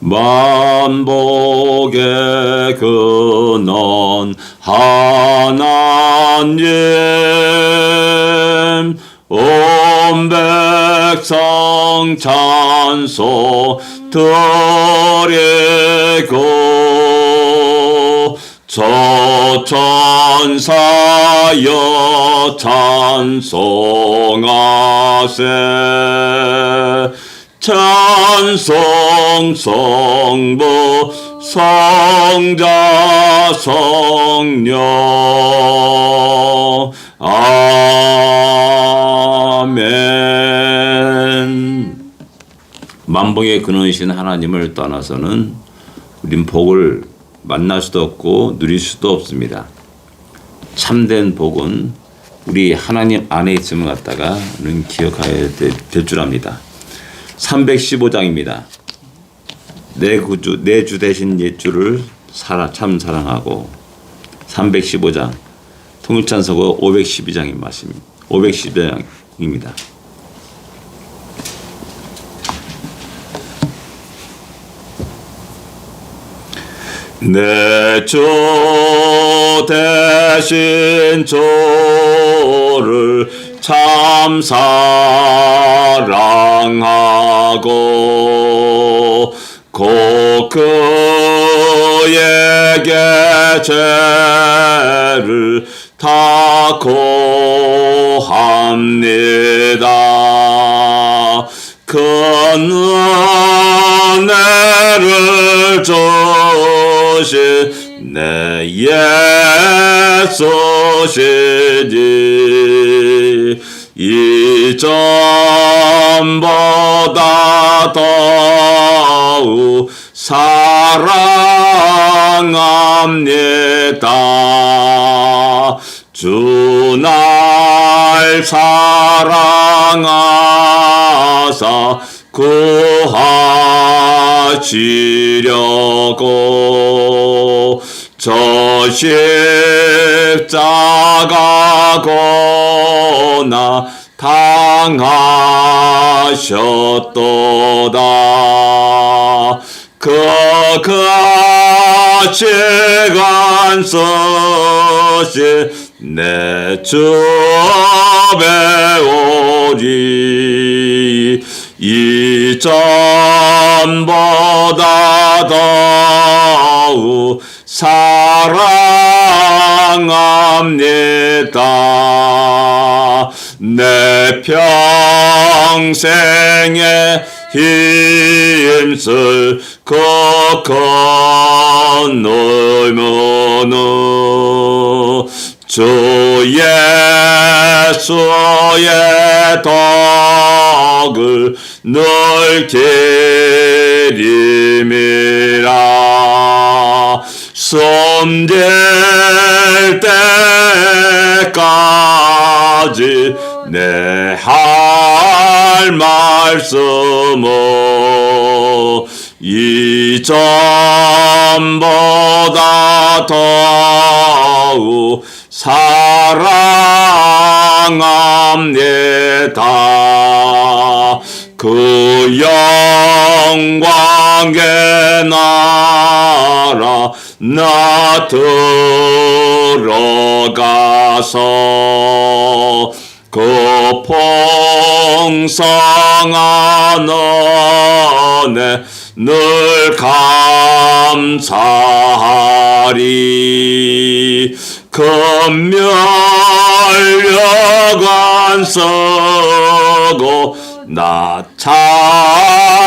만복의 근원 하나님, 온 백성 찬송 드리고 저 천사여 찬송하세. 찬송 성부 성자 성령. 아멘. 만복의 근원이신 하나님을 떠나서는 우린 복을 만날 수도 없고 누릴 수도 없습니다. 참된 복은 우리 하나님 안에 있음을 갖다가 우리는 기억해야 될 줄 압니다. 315장입니다. 내 주 대신 옛주를 참 사랑하고. 315장 통일찬송가 512장인 말씀입니다. 512장입니다. 내 주 대신 주를 참 사랑하고 곧 그에게 죄를 다 고합니다. 그 은혜를 주신 내 예수시니 이전보다 더욱 사랑합니다. 주 날 사랑하사 구하시려고 저 십자가 고나 당하셨도다. 그 가치관 쓰신 내 주 배우리 이전보다 더욱 사랑합니다. 내 평생에 힘쓸 그 건너면은 주 예수의 덕을 늘 기림이라. 숨질 때까지 내 할 말씀은 이전보다 더욱 사랑합니다. 그 영광의 나라 나 들어가서 그 풍성한 은혜 늘 감사하리. 금멸력안 쓰고 나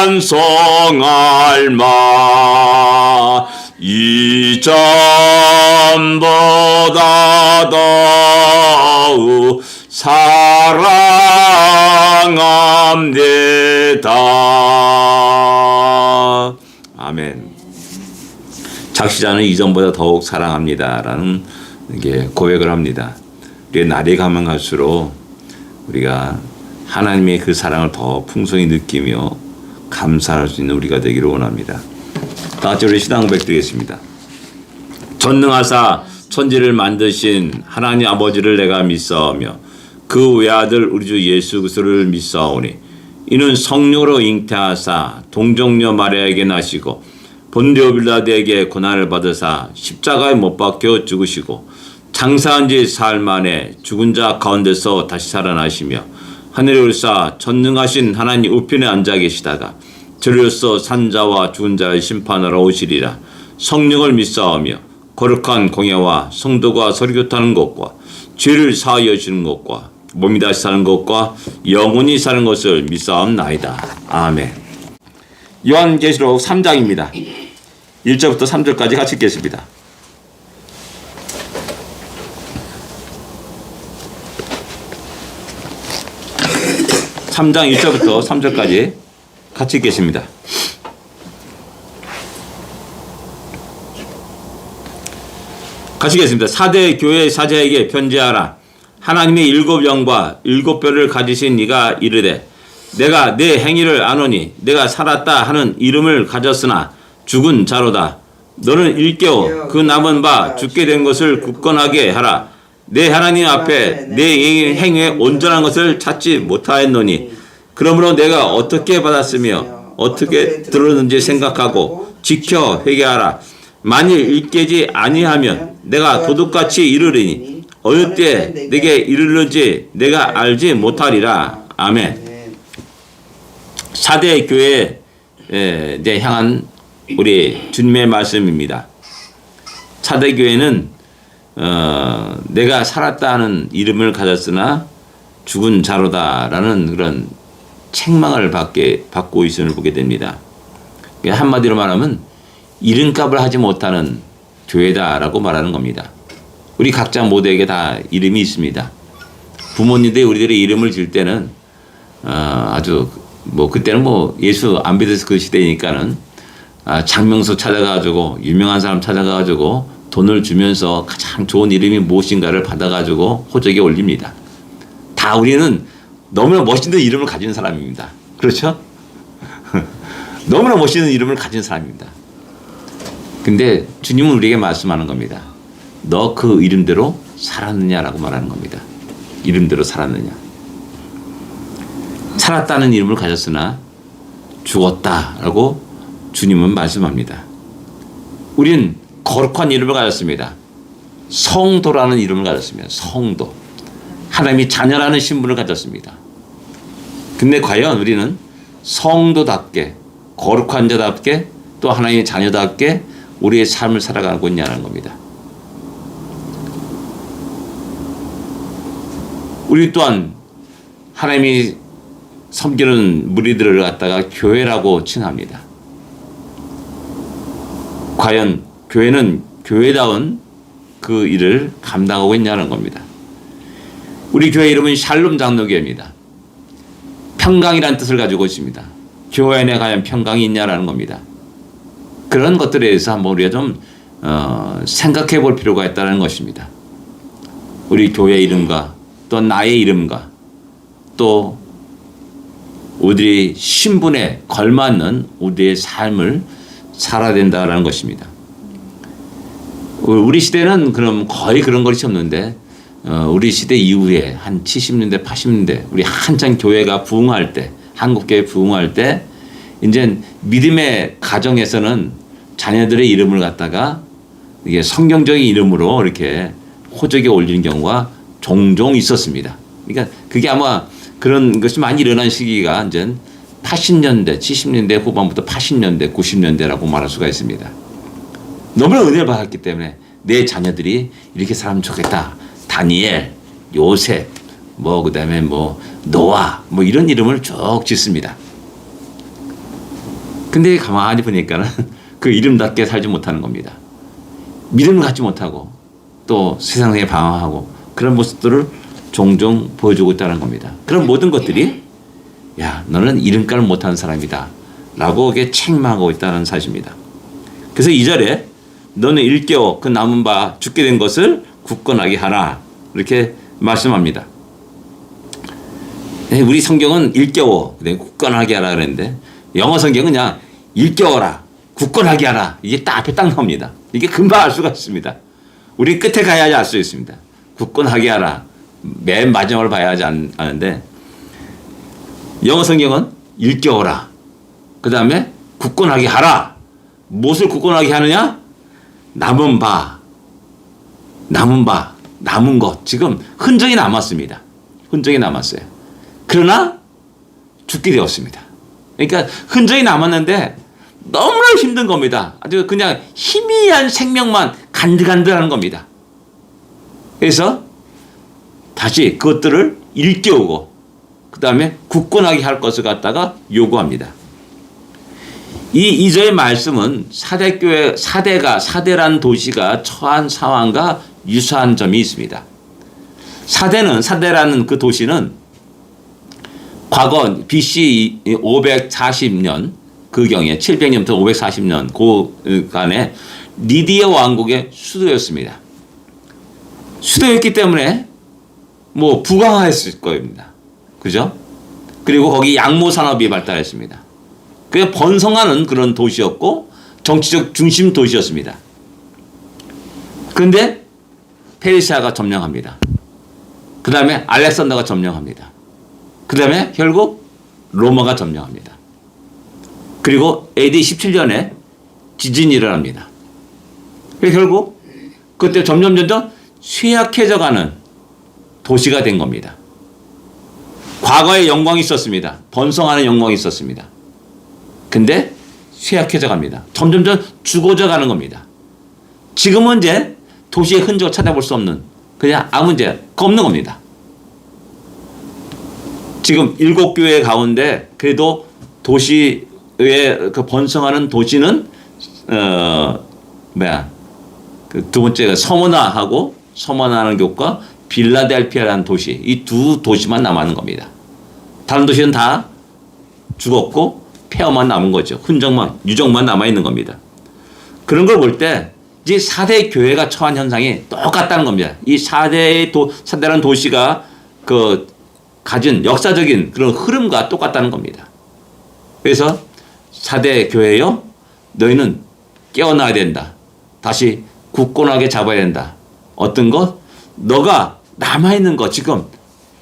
찬송할 마. 이전보다 더욱 사랑합니다. 아멘. 작시자는 이전보다 더욱 사랑합니다라는 이게 고백을 합니다. 우리의 날이 가면 갈수록 우리가 하나님의 그 사랑을 더 풍성히 느끼며 감사할 수 있는 우리가 되기를 원합니다. 다 같이 우리 신앙 고백 드리겠습니다. 전능하사 천지를 만드신 하나님 아버지를 내가 믿사오며 그 외아들 우리 주 예수 그리스도를 믿사오니 이는 성령으로 잉태하사 동정녀 마리아에게 나시고 본디오 빌라도에게 고난을 받으사 십자가에 못 박혀 죽으시고 장사한 지 사흘 만에 죽은 자 가운데서 다시 살아나시며 하늘에 올사 전능하신 하나님 우편에 앉아 계시다가 저리로서 산자와 죽은 자를 심판하러 오시리라. 성령을 믿사오며 거룩한 공예와 성도가 설교타는 것과 죄를 사하여 주는 것과 몸이 다시 사는 것과 영원히 사는 것을 믿사옵나이다. 아멘. 요한계시록 3장입니다. 1절부터 3절까지 같이 읽겠습니다. (3장) 1절부터 3절까지 같이 읽겠습니다. 같이 읽겠습니다. 사대 교회 사자에게 편지하라. 하나님의 7영과 7뼈를 가지신 이가 이르되 내가 내 행위를 아노니 내가 살았다 하는 이름을 가졌으나 죽은 자로다. 너는 일깨워 그 남은 바 죽게 된 것을 굳건하게 하라. 내 하나님 앞에 내 행위에 온전한 것을 찾지 못하였노니 그러므로 내가 어떻게 받았으며 어떻게 들었는지 생각하고 지켜 회개하라. 만일 일깨지 아니하면 내가 도둑같이 이르리니 어느 때 내게 이르는지 내가 알지 못하리라. 아멘. 사대 교회에 향한 우리 주님의 말씀입니다. 사대 교회는 내가 살았다는 이름을 가졌으나 죽은 자로다라는 그런 책망을 받고 있음을 보게 됩니다. 한마디로 말하면 이름값을 하지 못하는 교회다라고 말하는 겁니다. 우리 각자 모두에게 다 이름이 있습니다. 부모님들이 우리들의 이름을 질 때는 아주 그때는 예수 안 믿어서 그 시대니까는 장명소 찾아가지고 유명한 사람 찾아가지고 돈을 주면서 가장 좋은 이름이 무엇인가를 받아가지고 호적에 올립니다. 다 우리는 너무나 멋있는 이름을 가진 사람입니다. 그렇죠? 너무나 멋있는 이름을 가진 사람입니다. 근데 주님은 우리에게 말씀하는 겁니다. 너 그 이름대로 살았느냐라고 말하는 겁니다. 이름대로 살았느냐. 살았다는 이름을 가졌으나 죽었다라고 주님은 말씀합니다. 우린 거룩한 이름을 가졌습니다. 성도라는 이름을 가졌습니다. 성도. 하나님이 자녀라는 신분을 가졌습니다. 근데 과연 우리는 성도답게 거룩한 자답게 또 하나님의 자녀답게 우리의 삶을 살아가고 있냐는 겁니다. 우리 또한 하나님이 섬기는 무리들을 갖다가 교회라고 칭합니다. 과연 교회는 교회다운 그 일을 감당하고 있냐는 겁니다. 우리 교회 이름은 샬롬 장로교회입니다. 평강이라는 뜻을 가지고 있습니다. 교회 안에 과연 평강이 있냐라는 겁니다. 그런 것들에 대해서 한번 우리가 좀 생각해 볼 필요가 있다는 것입니다. 우리 교회 이름과 또 나의 이름과 또 우리의 신분에 걸맞는 우리의 삶을 살아야 된다는 것입니다. 우리 시대는 그럼 거의 그런 것이 없는데 우리 시대 이후에 한 70년대 80년대 우리 한창 교회가 부흥할 때 한국교회 부흥할 때 이제 믿음의 가정에서는 자녀들의 이름을 갖다가 이게 성경적인 이름으로 이렇게 호적에 올리는 경우가 종종 있었습니다. 그러니까 그게 아마 그런 것이 많이 일어난 시기가 이제 80년대, 70년대 후반부터 80년대, 90년대라고 말할 수가 있습니다. 너무나 은혜를 받았기 때문에 내 자녀들이 이렇게 살면 좋겠다. 다니엘, 요셉, 그다음에 노아, 이런 이름을 쭉 짓습니다. 근데 가만히 보니까는 그 이름답게 살지 못하는 겁니다. 믿음을 갖지 못하고 또 세상에 방황하고 그런 모습들을 종종 보여주고 있다는 겁니다. 그런 모든 것들이 야, 너는 이름값을 못하는 사람이다 라고 책망하고 있다는 사실입니다. 그래서 2절에 너는 일깨워 그 남은 바 죽게 된 것을 굳건하게 하라 이렇게 말씀합니다. 우리 성경은 일깨워 굳건하게 하라 그랬는데 영어 성경은 그냥 일깨워라 굳건하게 하라 이게 딱 앞에 딱 나옵니다. 이게 금방 알 수가 있습니다. 우리 끝에 가야지 알 수 있습니다. 굳건하게 하라 맨 마지막을 봐야 하지 않는데 영어 성경은 일깨워라. 그 다음에 굳건하게 하라. 무엇을 굳건하게 하느냐? 남은 것. 지금 흔적이 남았습니다. 흔적이 남았어요. 그러나 죽게 되었습니다. 그러니까 흔적이 남았는데 너무나 힘든 겁니다. 아주 그냥 희미한 생명만 간들간들하는 겁니다. 그래서 다시 그것들을 일깨우고 그 다음에 굳건하게 할 것을 갖다가 요구합니다. 이 2절의 말씀은 사대란 도시가 처한 상황과 유사한 점이 있습니다. 사대라는 그 도시는 과거 BC 540년 그 경에 700년부터 540년 그 간에 리디아 왕국의 수도였습니다. 수도였기 때문에 뭐 부강했을 겁니다. 그죠? 그리고 거기 양모 산업이 발달했습니다. 그게 번성하는 그런 도시였고 정치적 중심 도시였습니다. 그런데 페르시아가 점령합니다. 그 다음에 알렉산더가 점령합니다. 그 다음에 결국 로마가 점령합니다. 그리고 AD 17년에 지진이 일어납니다. 결국 그때 점점 쇠약해져가는 도시가 된 겁니다. 과거에 영광이 있었습니다. 번성하는 영광이 있었습니다. 근데 쇠약해져 갑니다. 점점 죽어져 가는 겁니다. 지금은 이제 도시의 흔적을 찾아볼 수 없는 그냥 아무 문제가 없는 겁니다. 지금 7교회 가운데 그래도 도시의 그 번성하는 도시는 그 두 번째 서머나하는 교과 빌라델피아라는 도시 이 두 도시만 남았는 겁니다. 다른 도시는 다 죽었고 폐허만 남은 거죠. 유적만 남아 있는 겁니다. 그런 걸 볼 때 이제 4대 교회가 처한 현상이 똑같다는 겁니다. 이 사대라는 도시가 그 가진 역사적인 그런 흐름과 똑같다는 겁니다. 그래서 4대 교회여 너희는 깨어나야 된다. 다시 굳건하게 잡아야 된다. 어떤 것? 너가 남아있는 것, 지금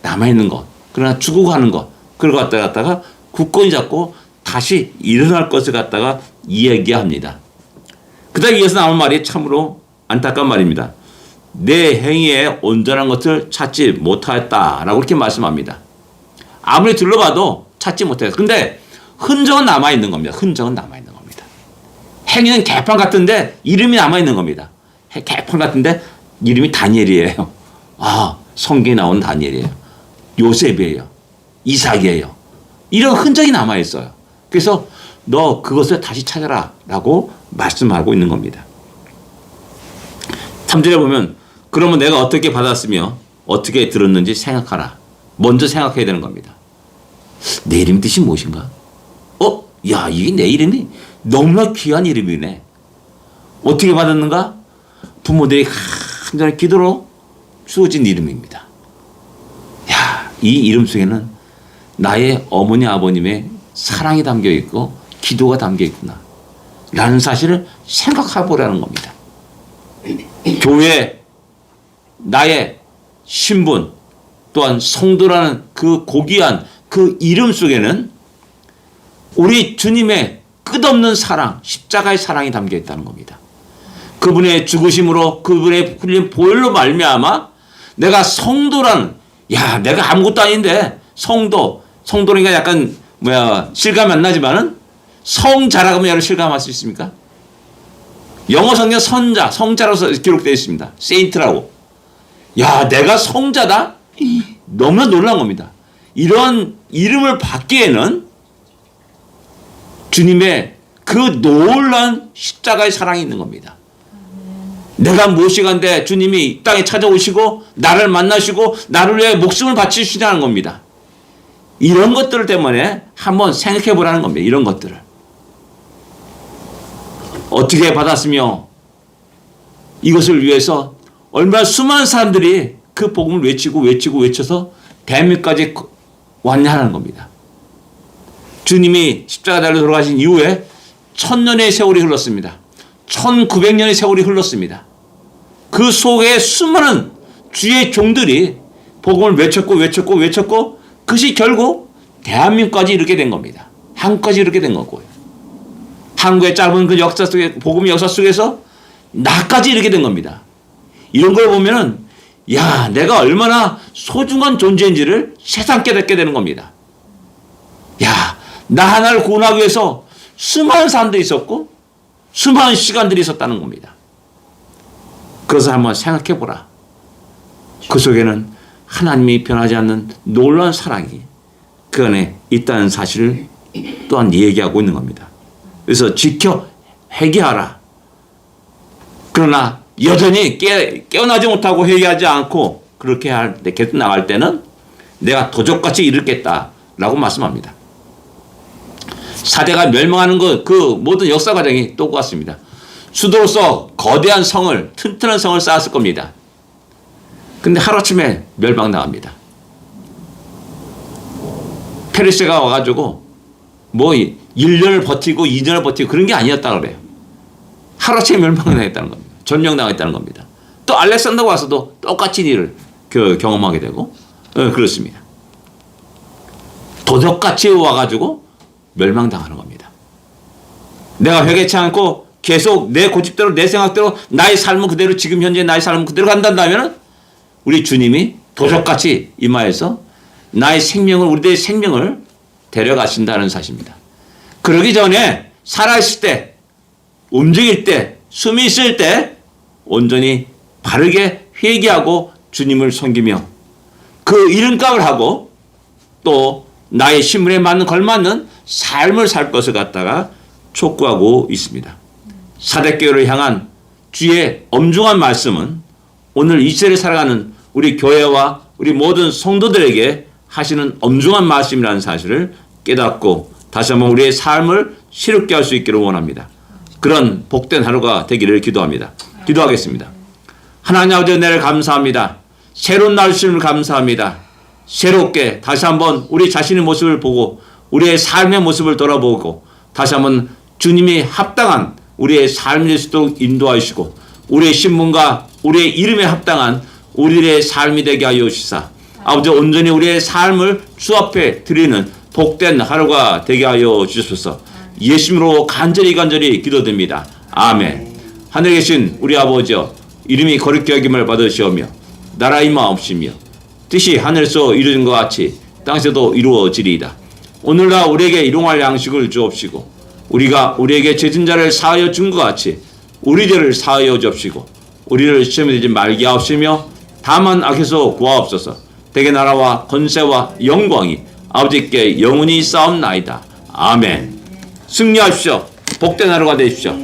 남아있는 것, 그러나 죽어가는 것, 그걸 갖다가 굳건히 잡고 다시 일어날 것을 갖다가 이야기합니다. 그 다음에 이어서 나온 말이 참으로 안타까운 말입니다. 내 행위에 온전한 것을 찾지 못하였다라고 이렇게 말씀합니다. 아무리 둘러봐도 찾지 못했어요. 근데 흔적은 남아있는 겁니다. 흔적은 남아있는 겁니다. 행위는 개판 같은데 이름이 남아있는 겁니다. 개판 같은데 이름이 다니엘이에요. 성경에 나온 다니엘이에요. 요셉이에요. 이삭이에요. 이런 흔적이 남아있어요. 그래서 너 그것을 다시 찾아라 라고 말씀하고 있는 겁니다. 3절에 보면 그러면 내가 어떻게 받았으며 어떻게 들었는지 생각하라. 먼저 생각해야 되는 겁니다. 내 이름 뜻이 무엇인가? 이게 내 이름이 너무나 귀한 이름이네. 어떻게 받았는가? 부모들이 간절히 기도로 주어진 이름입니다. 이 이름 속에는 나의 어머니 아버님의 사랑이 담겨 있고 기도가 담겨 있구나 라는 사실을 생각해 보라는 겁니다. 교회, 나의 신분, 또한 성도라는 그 고귀한 그 이름 속에는 우리 주님의 끝없는 사랑, 십자가의 사랑이 담겨 있다는 겁니다. 그분의 죽으심으로 그분의 흘린 보혈로 말미암아 내가 성도라는 내가 아무것도 아닌데 성도니까 약간 실감 안 나지만은 성자라고 하면 여러분 실감할 수 있습니까? 영어 성경 성자로서 기록되어 있습니다. 세인트라고. 내가 성자다? 너무나 놀라운 겁니다. 이런 이름을 받기에는 주님의 그 놀라운 십자가의 사랑이 있는 겁니다. 내가 무엇이간데 주님이 이 땅에 찾아오시고 나를 만나시고 나를 위해 목숨을 바치시다는 겁니다. 이런 것들 때문에 한번 생각해 보라는 겁니다. 이런 것들을. 어떻게 받았으며 이것을 위해서 얼마나 수많은 사람들이 그 복음을 외쳐서 대한민국까지 왔냐는 겁니다. 주님이 십자가 달려 돌아가신 이후에 1000년의 세월이 흘렀습니다. 1900년의 세월이 흘렀습니다. 그 속에 수많은 주의 종들이 복음을 외쳤고 그것이 결국 대한민국까지 이렇게 된 겁니다. 한국까지 이렇게 된 거고요. 한국의 짧은 그 역사 속에, 복음의 역사 속에서 나까지 이렇게 된 겁니다. 이런 걸 보면은, 야, 내가 얼마나 소중한 존재인지를 세상 깨닫게 되는 겁니다. 야, 나 하나를 구원하기 위해서 수많은 사람들이 있었고, 수많은 시간들이 있었다는 겁니다. 그래서 한번 생각해 보라. 그 속에는 하나님이 변하지 않는 놀라운 사랑이 그 안에 있다는 사실을 또한 얘기하고 있는 겁니다. 그래서 지켜 회개하라. 그러나 여전히 깨어나지 못하고 회개하지 않고 그렇게 할 때, 계속 나갈 때는 내가 도적같이 이르겠다라고 말씀합니다. 사대가 멸망하는 그 모든 역사 과정이 똑같습니다. 수도로서 거대한 성을, 튼튼한 성을 쌓았을 겁니다. 근데 하루아침에 멸망당합니다. 페르시아가 와가지고 뭐 1년을 버티고 2년을 버티고 그런 게 아니었다고 그래요. 하루아침에 멸망당했다는 겁니다. 점령당했다는 겁니다. 또 알렉산더가 와서도 똑같이 일을 경험하게 되고 그렇습니다. 도적같이 와가지고 멸망당하는 겁니다. 내가 회개치 않고 계속 내 고집대로 내 생각대로 나의 삶은 그대로 지금 현재 나의 삶은 그대로 간다면 우리 주님이 도적같이 임하여서 나의 생명을 우리들의 생명을 데려가신다는 사실입니다. 그러기 전에 살아있을 때 움직일 때 숨이 있을 때 온전히 바르게 회개하고 주님을 섬기며 그 이름값을 하고 또 나의 신분에 맞는 걸맞는 삶을 살 것을 갖다가 촉구하고 있습니다. 사대교회를 향한 주의 엄중한 말씀은 오늘 이 시대를 살아가는 우리 교회와 우리 모든 성도들에게 하시는 엄중한 말씀이라는 사실을 깨닫고 다시 한번 우리의 삶을 새롭게 할 수 있기를 원합니다. 그런 복된 하루가 되기를 기도합니다. 기도하겠습니다. 하나님 아버지 은혜를 감사합니다. 새로운 날 주심을 감사합니다. 새롭게 다시 한번 우리 자신의 모습을 보고 우리의 삶의 모습을 돌아보고 다시 한번 주님이 합당한 우리의 삶일 수 있도록 인도하시고 우리의 신분과 우리의 이름에 합당한 우리의 삶이 되게 하여 주시사 아버지 온전히 우리의 삶을 주 앞에 드리는 복된 하루가 되게 하여 주시소서. 예수님으로 간절히 기도드립니다. 아멘. 하늘에 계신 우리 아버지여 이름이 거룩히 여김을 받으시오며 나라 임하옵시며 뜻이 하늘에서 이루어진 것 같이 땅에서도 이루어지리이다. 오늘날 우리에게 일용할 양식을 주옵시고 우리가 우리에게 죄진 자를 사하여 준 것 같이 우리 죄를 사하여 주옵시고 우리를 시험에 들지 말게 하옵시며 다만 악에서 구하옵소서. 대개 나라와 권세와 영광이 아버지께 영원히 싸움나이다. 아멘. 승리하십시오. 복된 하루가 되십시오.